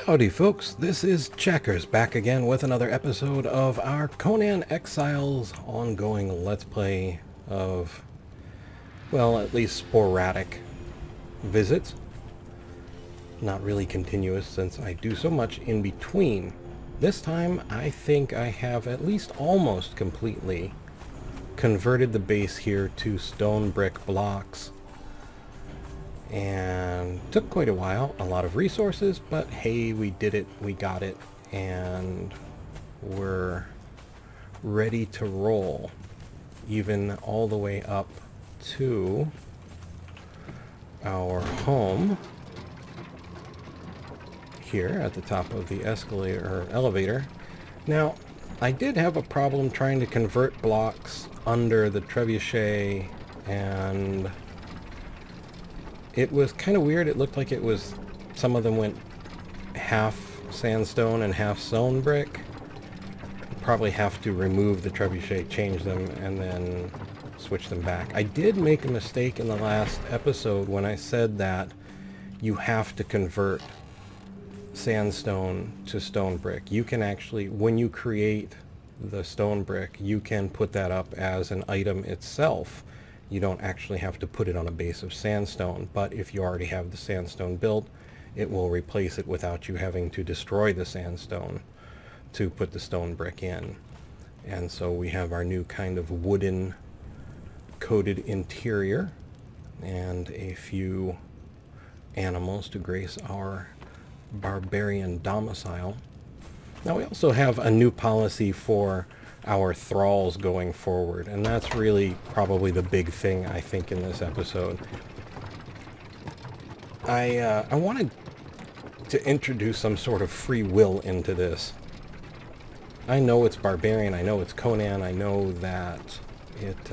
Howdy folks, this is Checkers back again with another episode of our Conan Exiles ongoing Let's Play of, well, at least sporadic visits. Not really continuous since I do so much in between. This time I think I have at least almost completely converted the base here to stone brick blocks. And took quite a while, a lot of resources, but hey, we did it, we got it, and we're ready to roll, even all the way up to our home here at the top of the escalator or elevator. Now, I did have a problem trying to convert blocks under the trebuchet, and it was kind of weird. It looked like it was, some of them went half sandstone and half stone brick. Probably have to remove the trebuchet, change them, and then switch them back. I did make a mistake in the last episode when I said that you have to convert sandstone to stone brick. You can actually, when you create the stone brick, you can put that up as an item itself. You don't actually have to put it on a base of sandstone, but if you already have the sandstone built, it will replace it without you having to destroy the sandstone to put the stone brick in. And so we have our new kind of wooden coated interior and a few animals to grace our barbarian domicile. Now we also have a new policy for our thralls going forward, and that's really probably the big thing I think in this episode. I wanted to introduce some sort of free will into this. I know it's barbarian, I know it's Conan, I know that it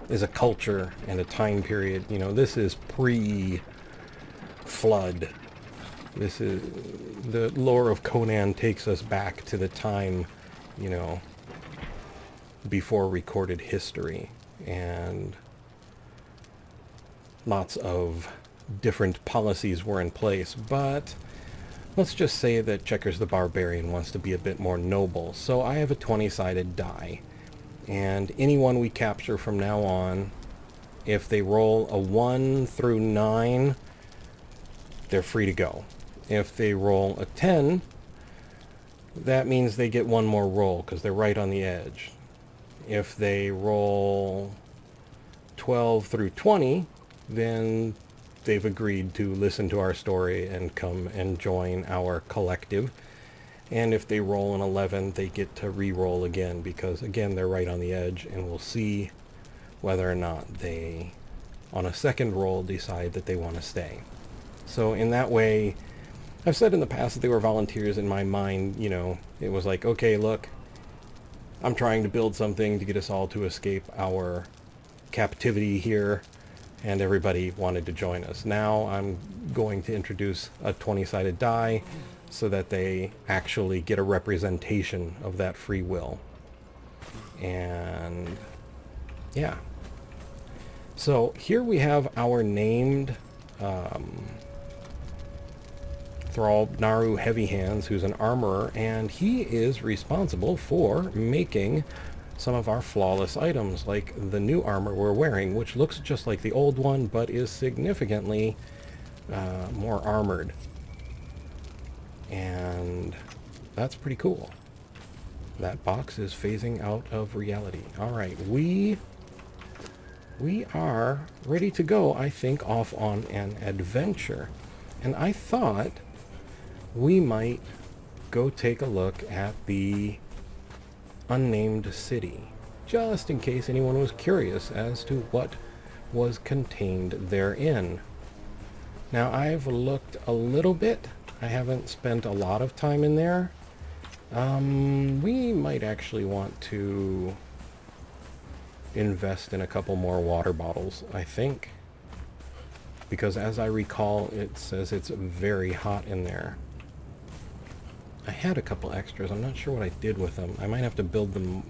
is a culture and a time period. You know, this is pre-flood. This is, the lore of Conan takes us back to the time, you know, before recorded history, and lots of different policies were in place, but let's just say that Checkers the Barbarian wants to be a bit more noble. So I have a 20-sided die, and anyone we capture from now on, if they roll a 1 through 9, they're free to go. If they roll a 10, that means they get one more roll because they're right on the edge. If they roll 12 through 20, then they've agreed to listen to our story and come and join our collective. And if they roll an 11, they get to re-roll again because, again, they're right on the edge, and we'll see whether or not they, on a second roll, decide that they want to stay. So in that way, I've said in the past that they were volunteers. In my mind, you know, it was like, okay, look, I'm trying to build something to get us all to escape our captivity here, and everybody wanted to join us. Now I'm going to introduce a 20-sided die so that they actually get a representation of that free will. And yeah. So here we have our named Thrall Naru Heavy Hands, who's an armorer, and he is responsible for making some of our flawless items, like the new armor we're wearing, which looks just like the old one, but is significantly more armored. And that's pretty cool. That box is phasing out of reality. Alright, we are ready to go, I think, off on an adventure. And I thought we might go take a look at the Unnamed City, just in case anyone was curious as to what was contained therein. Now, I've looked a little bit. I haven't spent a lot of time in there. We might actually want to invest in a couple more water bottles, I think, because as I recall, it says it's very hot in there. I had a couple extras. I'm not sure what I did with them. I might have to build them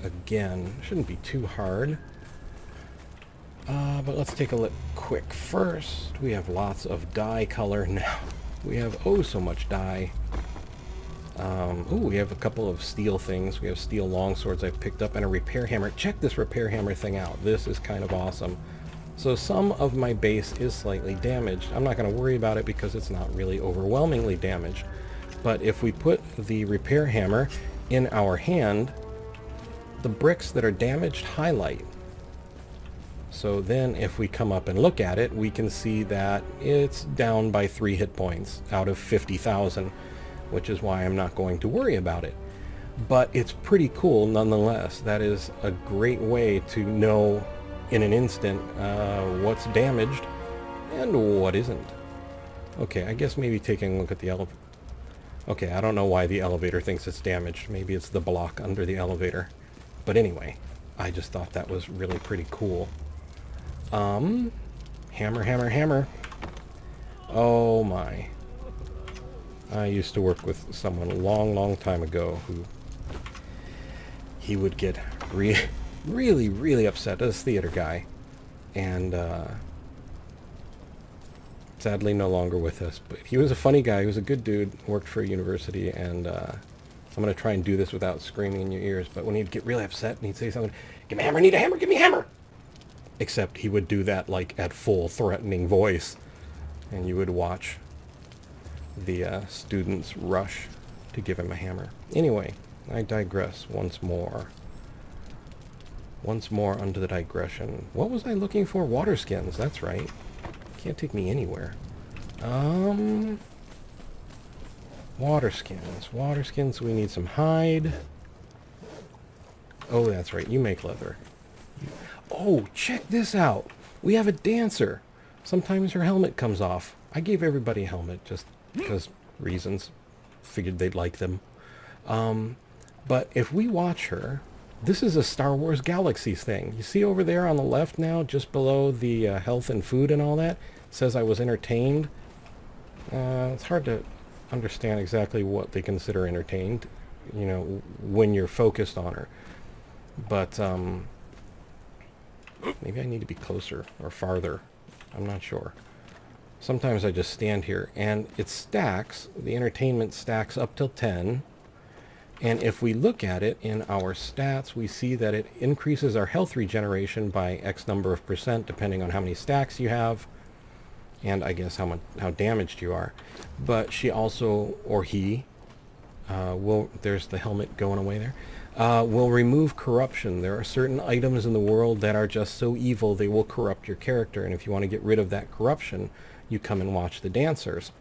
again. Shouldn't be too hard. But let's take a look quick. First, we have lots of dye color now. We have oh so much dye. We have a couple of steel things. We have steel longswords I've picked up and a repair hammer. Check this repair hammer thing out. This is kind of awesome. So some of my base is slightly damaged. I'm not going to worry about it because it's not really overwhelmingly damaged. But if we put the repair hammer in our hand, the bricks that are damaged highlight. So then if we come up and look at it, we can see that it's down by 3 hit points out of 50,000, which is why I'm not going to worry about it. But it's pretty cool nonetheless. That is a great way to know in an instant what's damaged and what isn't. Okay, I guess maybe taking a look at the elevator. Okay, I don't know why the elevator thinks it's damaged. Maybe it's the block under the elevator. But anyway, I just thought that was really pretty cool. Hammer, hammer, hammer. Oh my. I used to work with someone a long, long time ago who he would get really, really upset. This theater guy. And sadly no longer with us. But he was a funny guy. He was a good dude. Worked for a university. And I'm going to try and do this without screaming in your ears. But when he'd get really upset and he'd say something, "Give me a hammer, I need a hammer, give me a hammer!" Except he would do that like at full threatening voice. And you would watch the students rush to give him a hammer. Anyway, I digress once more. Once more unto the digression. What was I looking for? Water skins, that's right. Can't take me anywhere. Water skins. Water skins, we need some hide. Oh, that's right, you make leather. Oh, check this out. We have a dancer. Sometimes her helmet comes off. I gave everybody a helmet just because reasons. Figured they'd like them. But if we watch her, this is a Star Wars Galaxies thing. You see over there on the left now, just below the health and food and all that, it says I was entertained. It's hard to understand exactly what they consider entertained, you know, when you're focused on her. But maybe I need to be closer or farther. I'm not sure. Sometimes I just stand here and it stacks. The entertainment stacks up till 10. And if we look at it in our stats, we see that it increases our health regeneration by X number of % depending on how many stacks you have. And I guess how damaged you are. But she also, or he, there's the helmet going away there, will remove corruption. There are certain items in the world that are just so evil they will corrupt your character. And if you want to get rid of that corruption, you come and watch the dancers.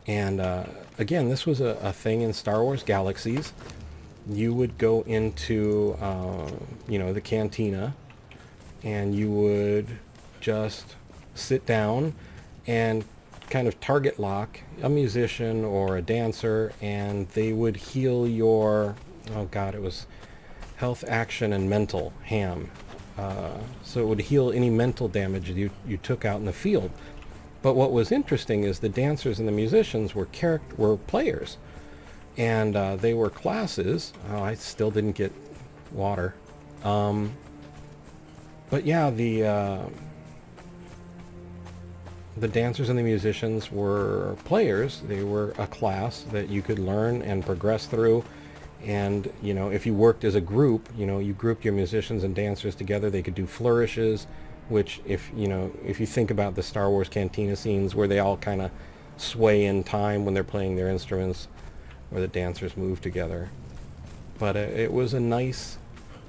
And again, this was a thing in Star Wars Galaxies. You would go into, the cantina, and you would just sit down and kind of target lock a musician or a dancer, and they would heal your, it was health, action, and mental ham. So it would heal any mental damage you took out in the field. But what was interesting is the dancers and the musicians were players, and they were classes. Oh, I still didn't get water. But yeah, the dancers and the musicians were players. They were a class that you could learn and progress through. And, if you worked as a group, you grouped your musicians and dancers together, they could do flourishes, which if you think about the Star Wars cantina scenes where they all kind of sway in time when they're playing their instruments, where the dancers move together. But it was a nice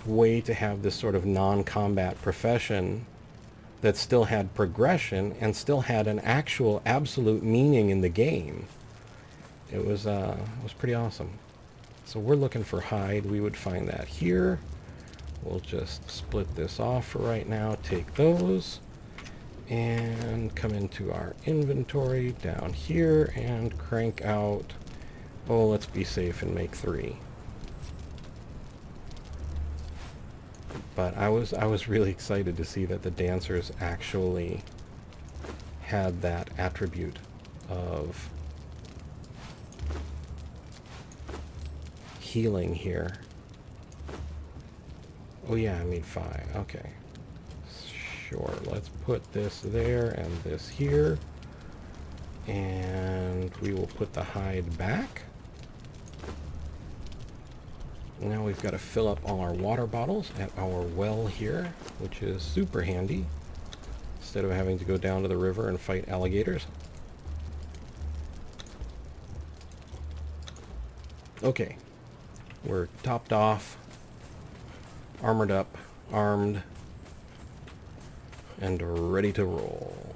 way to have this sort of non-combat profession that still had progression and still had an actual absolute meaning in the game. It was pretty awesome. So we're looking for hide. We would find that here. We'll just split this off for right now, take those, and come into our inventory down here and crank out, let's be safe and make 3. But I was really excited to see that the dancers actually had that attribute of healing here. Oh yeah, I made 5. Okay. Sure, let's put this there and this here. And we will put the hide back. Now we've got to fill up all our water bottles at our well here, which is super handy, instead of having to go down to the river and fight alligators. Okay, we're topped off, armored up, armed, and ready to roll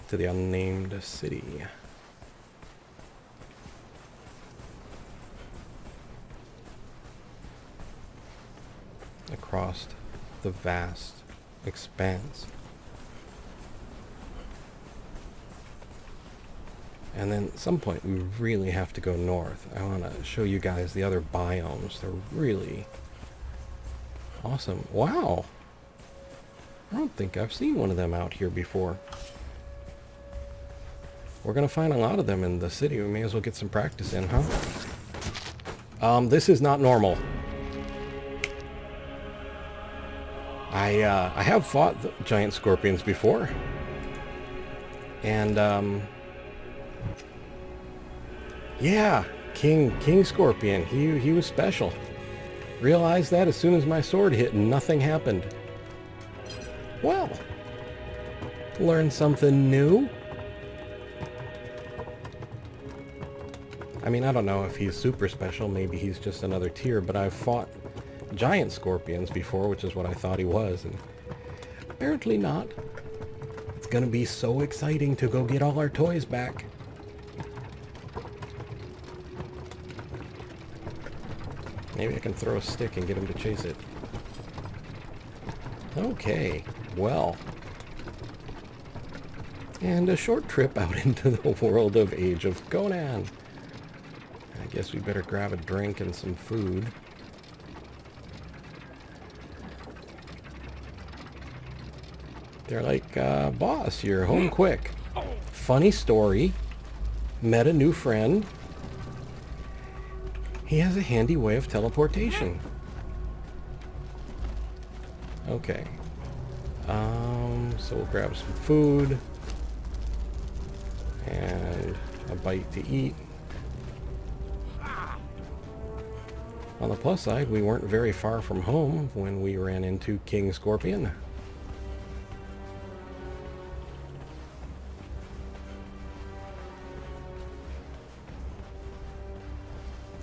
to the Unnamed City. Across the vast expanse. And then at some point we really have to go north. I want to show you guys the other biomes. They're really awesome. Wow! I don't think I've seen one of them out here before. We're going to find a lot of them in the city. We may as well get some practice in, huh? This is not normal. I have fought the giant scorpions before. And, yeah, King Scorpion. He was special. Realized that as soon as my sword hit, nothing happened. Well, learn something new. I mean, I don't know if he's super special. Maybe he's just another tier, but I've fought giant scorpions before, which is what I thought he was, and apparently not. It's gonna be so exciting to go get all our toys back. Maybe I can throw a stick and get him to chase it. Okay, well. And a short trip out into the world of Age of Conan. I guess we better grab a drink and some food. They're like, boss, you're home quick. Funny story. Met a new friend. He has a handy way of teleportation. Okay. So we'll grab some food. And a bite to eat. On the plus side, we weren't very far from home when we ran into King Scorpion.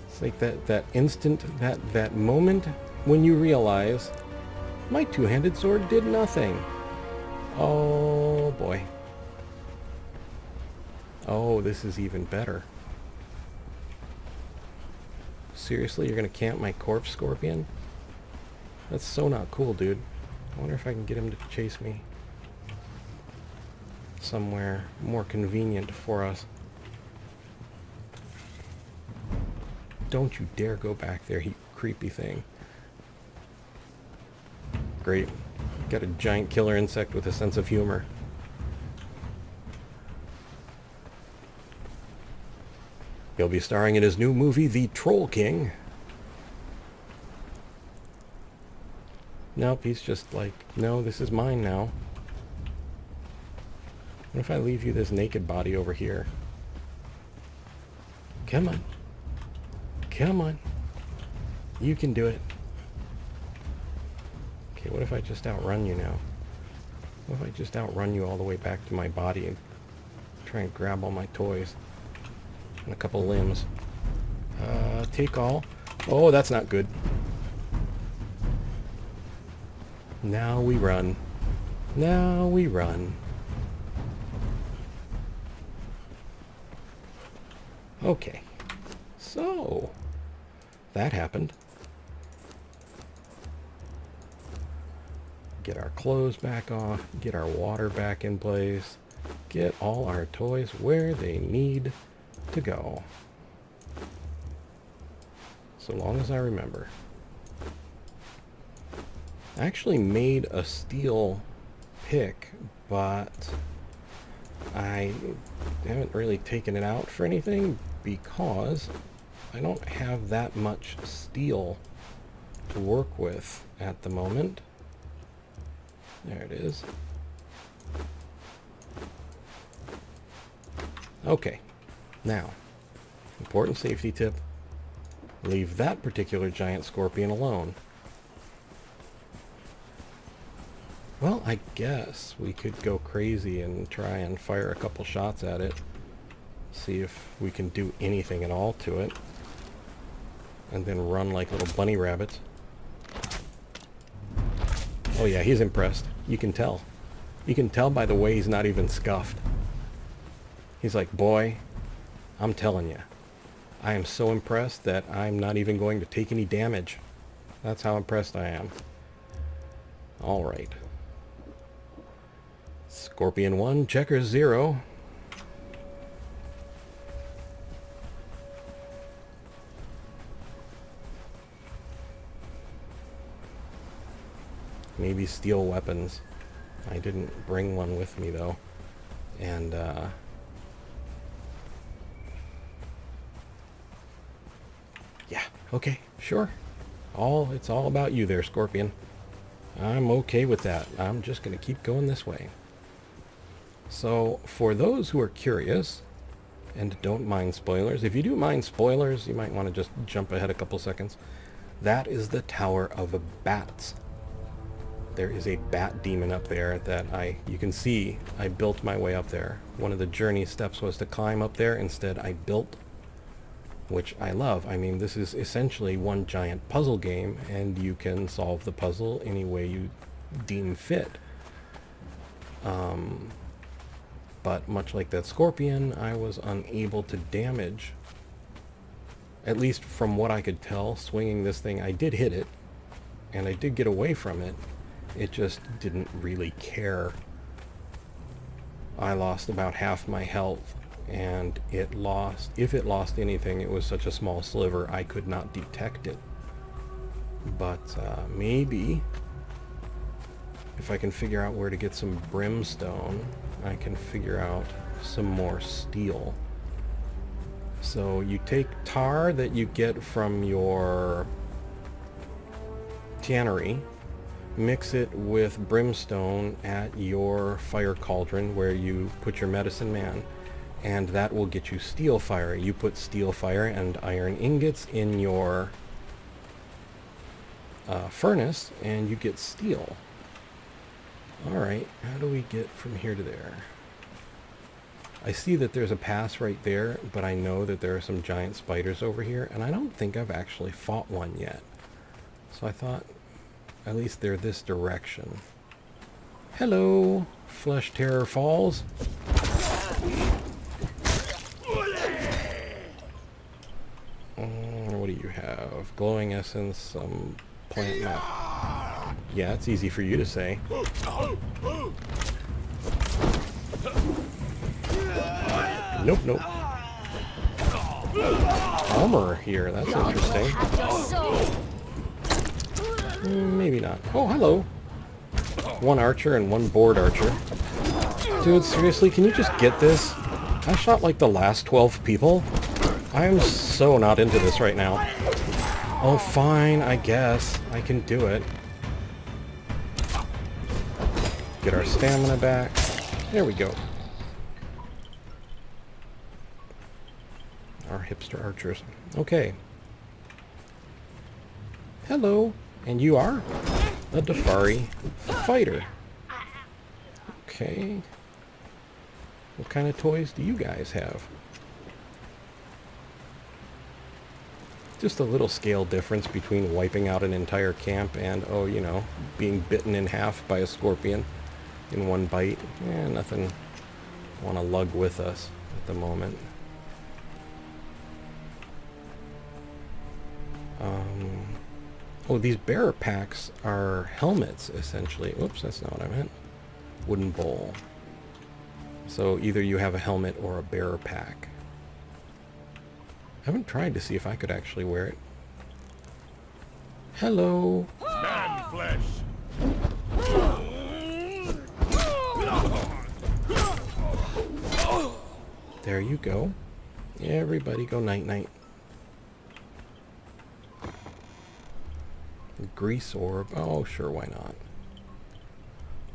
It's like that instant, that moment when you realize my two-handed sword did nothing. Oh boy. Oh, this is even better. Seriously, you're gonna camp my corpse, Scorpion? That's so not cool, dude. I wonder if I can get him to chase me somewhere more convenient for us. Don't you dare go back there, you creepy thing. Great. Got a giant killer insect with a sense of humor. He'll be starring in his new movie, The Troll King. Nope, he's just like, no, this is mine now. What if I leave you this naked body over here? Come on. Come on. You can do it. Okay, what if I just outrun you now? What if I just outrun you all the way back to my body and try and grab all my toys? And a couple limbs. Take all. Oh, that's not good. Now we run. Now we run. Okay. So, that happened. Get our clothes back off. Get our water back in place. Get all our toys where they need to go. So long as I remember. I actually made a steel pick, but I haven't really taken it out for anything because I don't have that much steel to work with at the moment. There it is. Okay, Now, important safety tip. Leave that particular giant scorpion alone. Well, I guess we could go crazy and try and fire a couple shots at it. See if we can do anything at all to it. And then run like little bunny rabbits. Oh yeah, he's impressed. You can tell. You can tell by the way he's not even scuffed. He's like, boy, I'm telling you, I am so impressed that I'm not even going to take any damage. That's how impressed I am. Alright. Scorpion 1, Checkers 0. Maybe steel weapons. I didn't bring one with me though. And yeah, okay, sure. It's all about you there, Scorpion. I'm okay with that. I'm just gonna keep going this way. So for those who are curious and don't mind spoilers, if you do mind spoilers, you might want to just jump ahead a couple seconds. That is the Tower of Bats. There is a bat demon up there that you can see I built my way up there. One of the journey steps was to climb up there. Instead, I built, which I love. I mean, this is essentially one giant puzzle game, and you can solve the puzzle any way you deem fit. But much like that scorpion, I was unable to damage. At least from what I could tell, swinging this thing, I did hit it, and I did get away from it. It just didn't really care. I lost about half my health, and if it lost anything, it was such a small sliver I could not detect it. But maybe if I can figure out where to get some brimstone, I can figure out some more steel. So you take tar that you get from your tannery, mix it with brimstone at your fire cauldron where you put your medicine man, and that will get you steel fire. You put steel fire and iron ingots in your furnace and you get steel. Alright, how do we get from here to there? I see that there's a pass right there, but I know that there are some giant spiders over here, and I don't think I've actually fought one yet. So I thought, at least they're this direction. Hello, Flesh Terror Falls. What do you have? Glowing essence, some plant map. Yeah, it's easy for you to say. Nope, nope. Armor here, that's interesting. Maybe not. Oh, hello. One archer and one board archer. Dude, seriously, can you just get this? I shot like the last 12 people. I am so not into this right now. Oh, fine, I guess. I can do it. Get our stamina back. There we go. Our hipster archers. Okay. Hello. And you are? A Defari fighter. Okay. What kind of toys do you guys have? Just a little scale difference between wiping out an entire camp and, oh, you know, being bitten in half by a scorpion in one bite. Nothing want to lug with us at the moment. Oh, these bearer packs are helmets, essentially. Oops, that's not what I meant. Wooden bowl. So either you have a helmet or a bearer pack. I haven't tried to see if I could actually wear it. Hello. Man flesh. There you go. Everybody go night-night. Grease orb. Oh, sure, why not?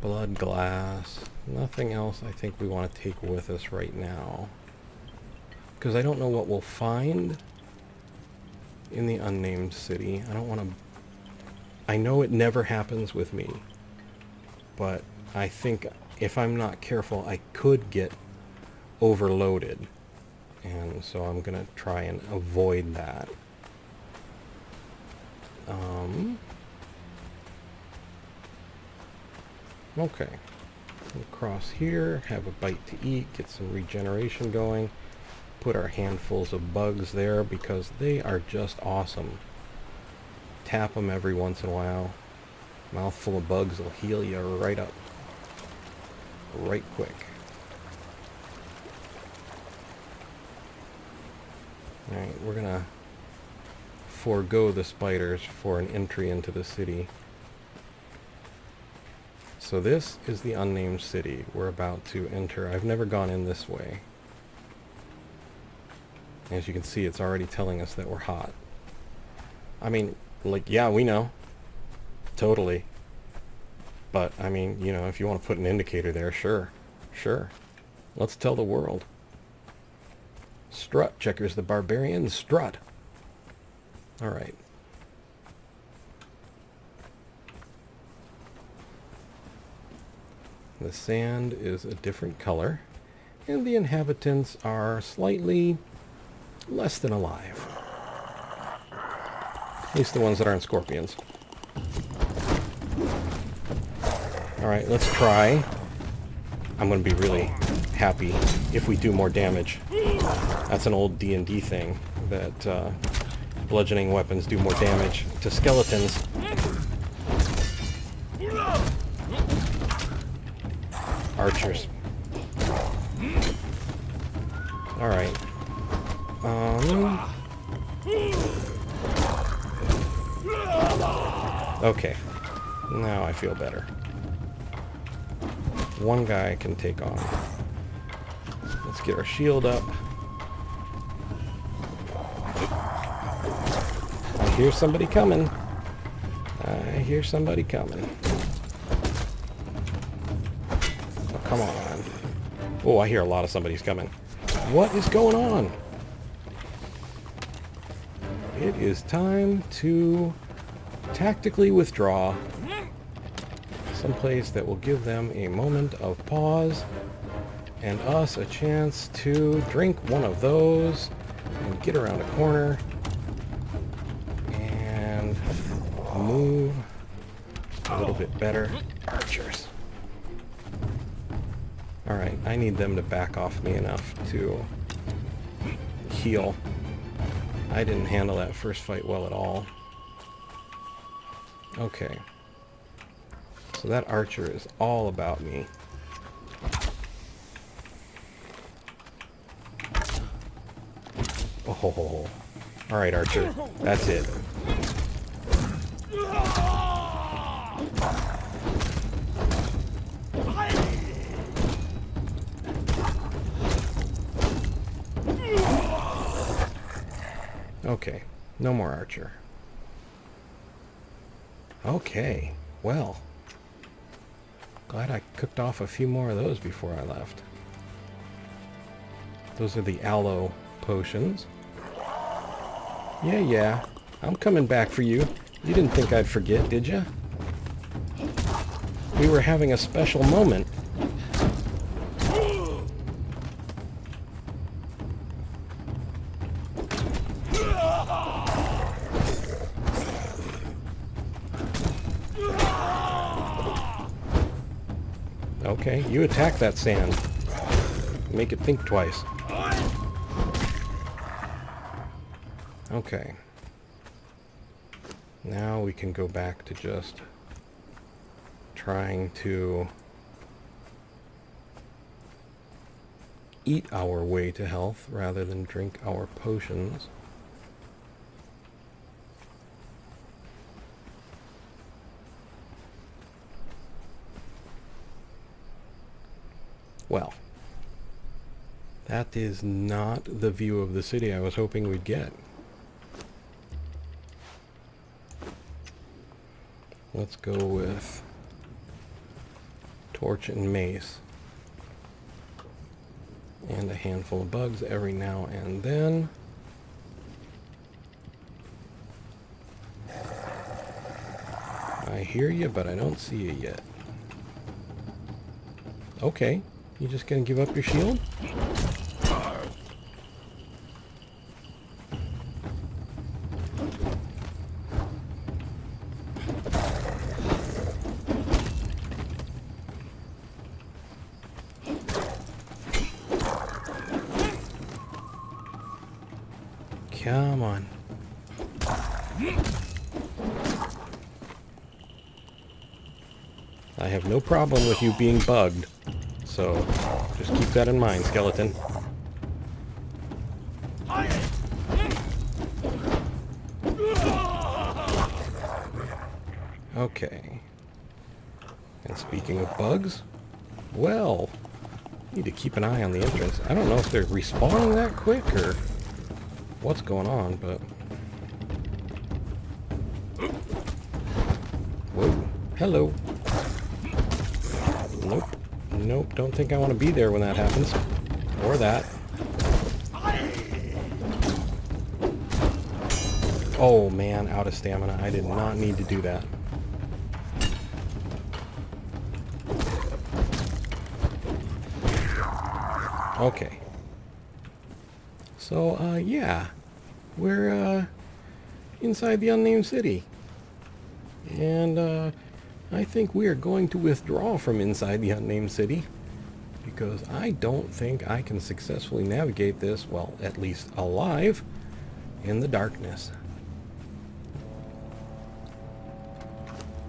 Blood glass. Nothing else I think we want to take with us right now. because I don't know what we'll find in the Unnamed City. I don't want to... I know it never happens with me, but I think if I'm not careful, I could get overloaded. And so I'm going to try and avoid that. Okay. We'll cross here, have a bite to eat, get some regeneration going. Put our handfuls of bugs there because they are just awesome. Tap them every once in a while. Mouthful of bugs will heal you right up. Right quick. Alright, we're gonna forego the spiders for an entry into the city. So this is the Unnamed City we're about to enter. I've never gone in this way. As you can see, it's already telling us that we're hot. I mean, like, yeah, we know. Totally. But, I mean, you know, if you want to put an indicator there, sure. Sure. Let's tell the world. Strut, Checkers the Barbarian, strut. Alright. The sand is a different color, and the inhabitants are slightly less than alive. At least the ones that aren't scorpions. Alright, let's try. I'm going to be really happy if we do more damage. That's an old D&D thing, that bludgeoning weapons do more damage to skeletons. Archers. Alright. Okay. Now I feel better. One guy I can take on. Let's get our shield up. I hear somebody coming. I hear somebody coming. Oh, come on. Oh, I hear a lot of somebody's coming. What is going on? It is time to tactically withdraw someplace that will give them a moment of pause and us a chance to drink one of those and get around a corner and move a little bit better. Archers. Alright, I need them to back off me enough to heal. I didn't handle that first fight well at all. Okay. So that archer is all about me. Oh, alright, archer. That's it. Okay, no more archer. Okay, well. Glad I cooked off a few more of those before I left. Those are the aloe potions. Yeah, I'm coming back for you. You didn't think I'd forget, did you? We were having a special moment. Okay, you attack that sand. Make it think twice. Okay. Now we can go back to just trying to eat our way to health rather than drink our potions. Well, that is not the view of the city I was hoping we'd get. Let's go with torch and mace. And a handful of bugs every now and then. I hear you, but I don't see you yet. Okay, you just gonna give up your shield? Come on. I have no problem with you being bugged, so just keep that in mind, skeleton. Okay. And speaking of bugs, well, need to keep an eye on the entrance. I don't know if they're respawning that quick or what's going on, but... Whoa. Hello. Nope. Nope. Don't think I want to be there when that happens. Or that. Oh man, out of stamina. I did not need to do that. Okay. So, yeah. We're, inside the Unnamed City. And, I think we are going to withdraw from inside the Unnamed City. Because I don't think I can successfully navigate this, well, at least alive, in the darkness.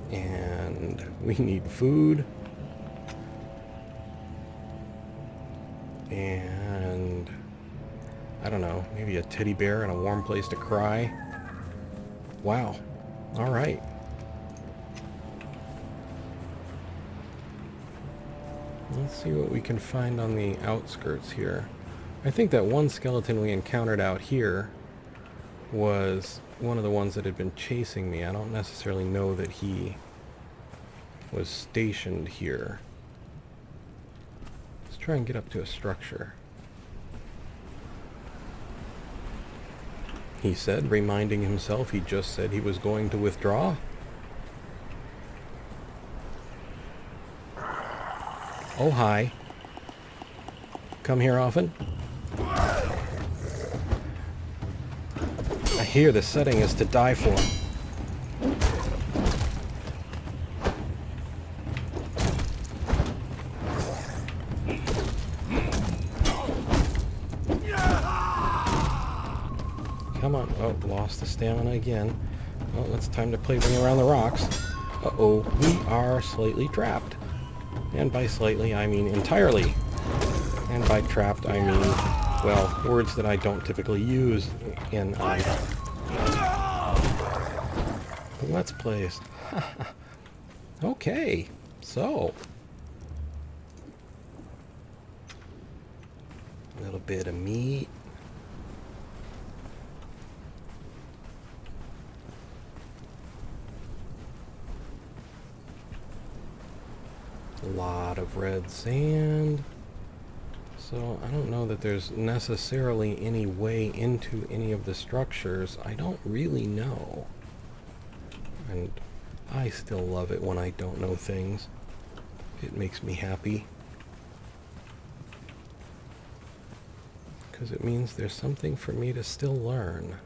And we need food. And I don't know, maybe a teddy bear and a warm place to cry. Wow. All right. Let's see what we can find on the outskirts here. I think that one skeleton we encountered out here was one of the ones that had been chasing me. I don't necessarily know that he was stationed here. Let's try and get up to a structure. He said, reminding himself he just said he was going to withdraw. Oh, hi. Come here often? I hear the setting is to die for. Come on. Oh, lost the stamina again. Well, it's time to play Ring Around the Rocks. Uh-oh, we are slightly trapped. And by slightly, I mean entirely. And by trapped, I mean, well, words that I don't typically use in Let's Plays. Okay, so. A little bit of meat. A lot of red sand. So I don't know that there's necessarily any way into any of the structures. I don't really know. And I still love it when I don't know things. It makes me happy. Because it means there's something for me to still learn.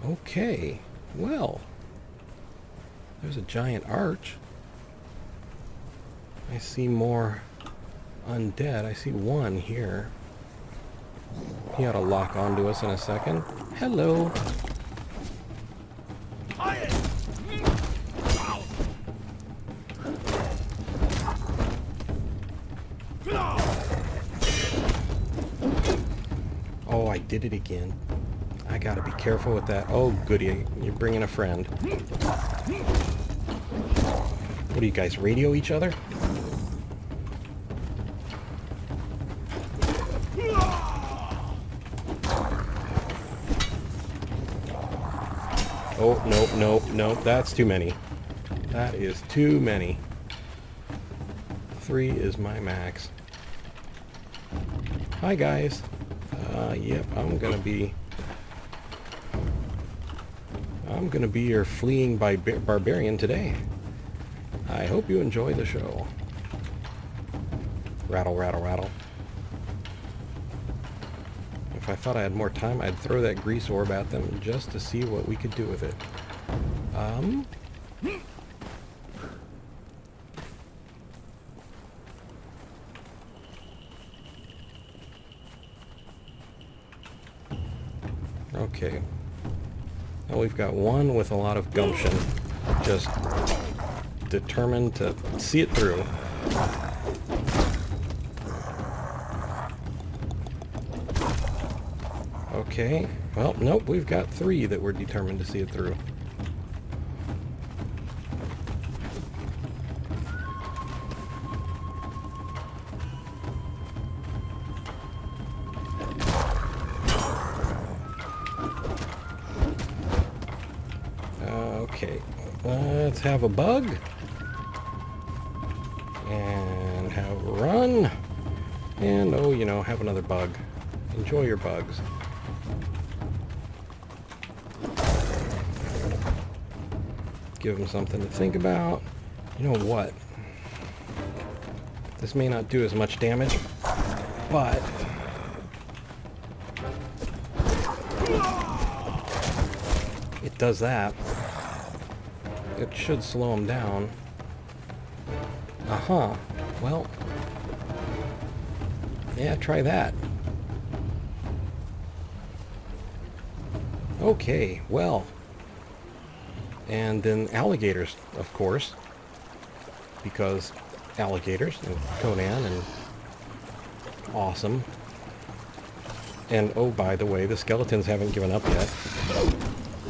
Okay, well. There's a giant arch. I see more undead. I see one here. He ought to lock onto us in a second. Hello. Oh, I did it again. I gotta be careful with that. Oh, goody. You're bringing a friend. What do you guys, radio each other? Oh, nope, nope, nope. That's too many. That is too many. 3 is my max. Hi guys. Yep, I'm gonna be your fleeing barbarian today. I hope you enjoy the show. Rattle, rattle, rattle. If I thought I had more time, I'd throw that grease orb at them just to see what we could do with it. Okay. Now we've got one with a lot of gumption, just determined to see it through. Okay, well, nope, we've got 3 that were determined to see it through. Okay, let's have a bug. And have a run. And, oh, you know, have another bug. Enjoy your bugs. Give them something to think about. You know what? This may not do as much damage, but it does that. It should slow them down. Uh-huh. Well, yeah, try that. Okay, well. And then alligators, of course, because alligators and Conan and awesome. And oh, by the way, the skeletons haven't given up yet.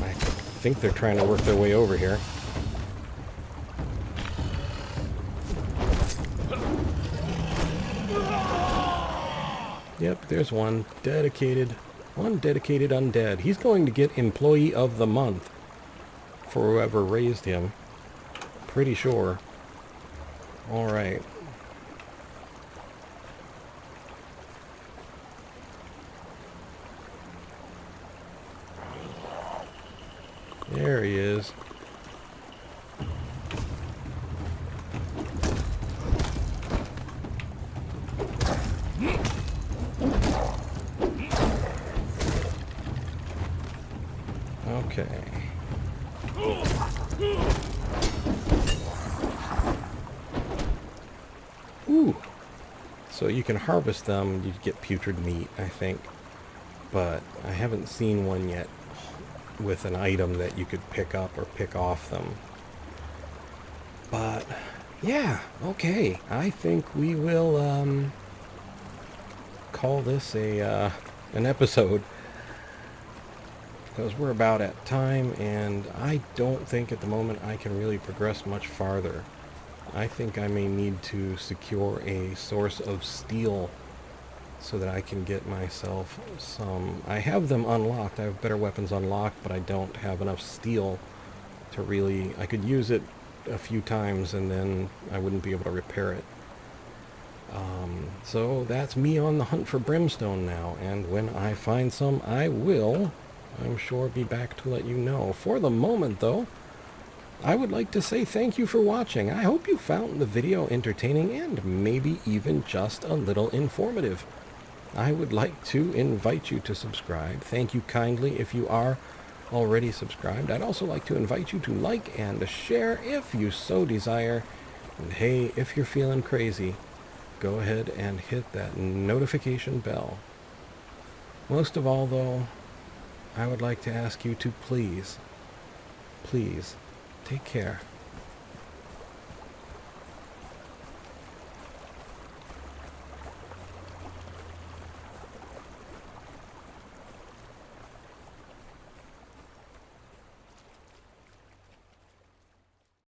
I think they're trying to work their way over here. Yep, there's one dedicated undead. He's going to get Employee of the Month for whoever raised him. Pretty sure. Alright. There he is. Okay. Ooh. So you can harvest them, you get putrid meat, I think. But I haven't seen one yet with an item that you could pick up or pick off them. But, yeah, okay. I think we will, call this an episode. Because we're about at time, and I don't think at the moment I can really progress much farther. I think I may need to secure a source of steel so that I can get myself some... I have them unlocked, I have better weapons unlocked, but I don't have enough steel to really... I could use it a few times and then I wouldn't be able to repair it. So that's me on the hunt for brimstone now, and when I find some, I will... I'm sure be back to let you know. For the moment, though, I would like to say thank you for watching. I hope you found the video entertaining and maybe even just a little informative. I would like to invite you to subscribe. Thank you kindly if you are already subscribed. I'd also like to invite you to like and share if you so desire. And hey, if you're feeling crazy, go ahead and hit that notification bell. Most of all, though, I would like to ask you to please take care.